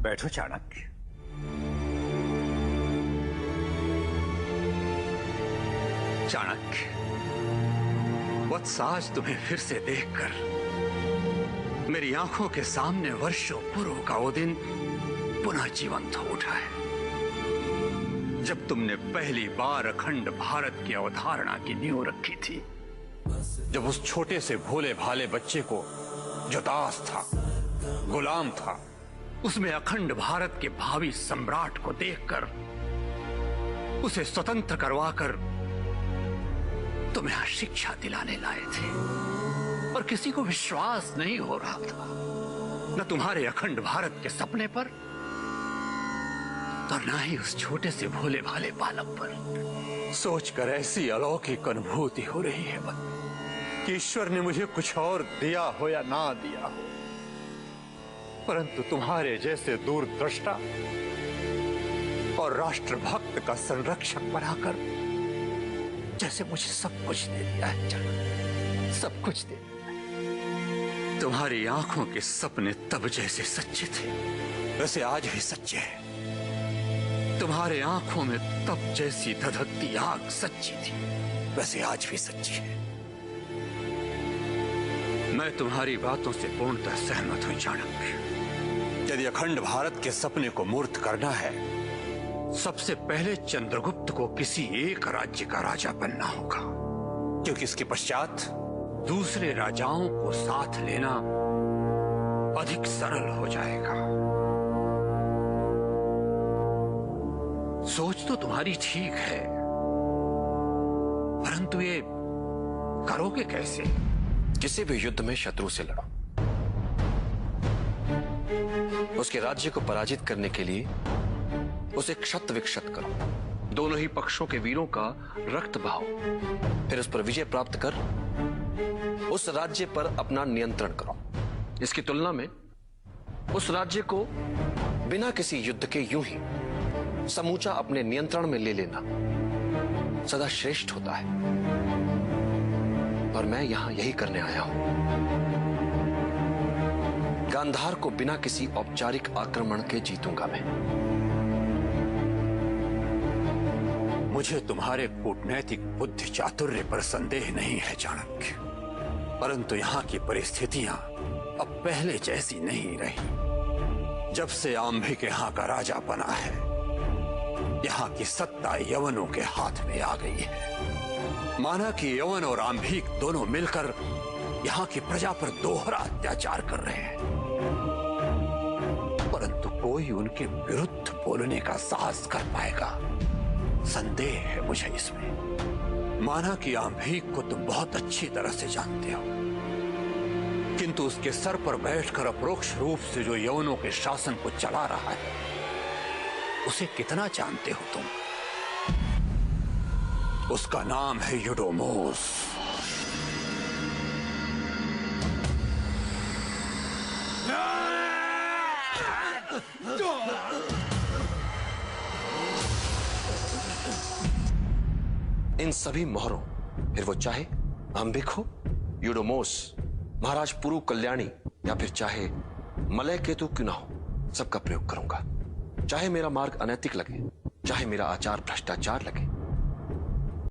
बैठो चाणक्य। चाणक्य, वत्स, आज तुम्हें फिर से देखकर मेरी आंखों के सामने वर्षों पूर्व का वो दिन पुनः जीवंत हो उठा है, जब तुमने पहली बार अखंड भारत की अवधारणा की नींव रखी थी। जब उस छोटे से भोले भाले बच्चे को, जो दास था, गुलाम था, उसमें अखंड भारत के भावी सम्राट को देखकर उसे स्वतंत्र करवाकर तुम्हें शिक्षा दिलाने लाए थे, और किसी को विश्वास नहीं हो रहा था, न तुम्हारे अखंड भारत के सपने पर और न ही उस छोटे से भोले भाले बालक पर। सोचकर ऐसी अलौकिक अनुभूति हो रही है मन कि ईश्वर ने मुझे कुछ और दिया हो या ना दिया हो, परंतु तुम्हारे जैसे दूरदृष्टा और राष्ट्रभक्त का संरक्षक बनाकर जैसे मुझे सब कुछ दे दिया है चरण, सब कुछ दे दिया है। तुम्हारी आंखों के सपने तब जैसे सच्चे थे वैसे आज भी सच्चे हैं। तुम्हारे आंखों में तब जैसी धधकती आग सच्ची थी वैसे आज भी सच्ची है। मैं तुम्हारी बातों से पूर्णतः सहमत हूं चाणक्य। यदि अखंड भारत के सपने को मूर्त करना है, सबसे पहले चंद्रगुप्त को किसी एक राज्य का राजा बनना होगा, क्योंकि इसके पश्चात दूसरे राजाओं को साथ लेना अधिक सरल हो जाएगा। सोच तो तुम्हारी ठीक है, परंतु ये करोगे कैसे? किसी भी युद्ध में शत्रु से लड़ो, उसके राज्य को पराजित करने के लिए उसे क्षत विक्षत करो, दोनों ही पक्षों के वीरों का रक्त बहाओ, फिर उस पर विजय प्राप्त कर उस राज्य पर अपना नियंत्रण करो। इसकी तुलना में उस राज्य को बिना किसी युद्ध के यूं ही समूचा अपने नियंत्रण में ले लेना सदा श्रेष्ठ होता है, और मैं यहां यही करने आया हूं। गांधार को बिना किसी औपचारिक आक्रमण के जीतूंगा मैं। मुझे तुम्हारे कूटनैतिक बुद्धि चातुर्य पर संदेह नहीं है चाणक्य, परंतु यहाँ की परिस्थितियां अब पहले जैसी नहीं रही। जब से आंभिक यहाँ का राजा बना है, यहाँ की सत्ता यवनों के हाथ में आ गई है। माना कि यवन और आंभिक दोनों मिलकर यहाँ की प्रजा पर दोहरा अत्याचार कर रहे हैं, परंतु कोई उनके विरुद्ध बोलने का साहस कर पाएगा, संदेह है मुझे इसमें। माना कि आंभिक को तुम बहुत अच्छी तरह से जानते हो, किंतु उसके सर पर बैठकर अपरोक्ष रूप से जो यवनों के शासन को चला रहा है, उसे कितना जानते हो तुम? उसका नाम है यूडोमोस। इन सभी मोहरों, फिर वो चाहे आंभिक हो, यूडोमोस, महाराज पुरु कल्याणी, या फिर चाहे मलय केतु क्यों ना हो, सबका प्रयोग करूंगा। चाहे मेरा मार्ग अनैतिक लगे, चाहे मेरा आचार भ्रष्टाचार लगे,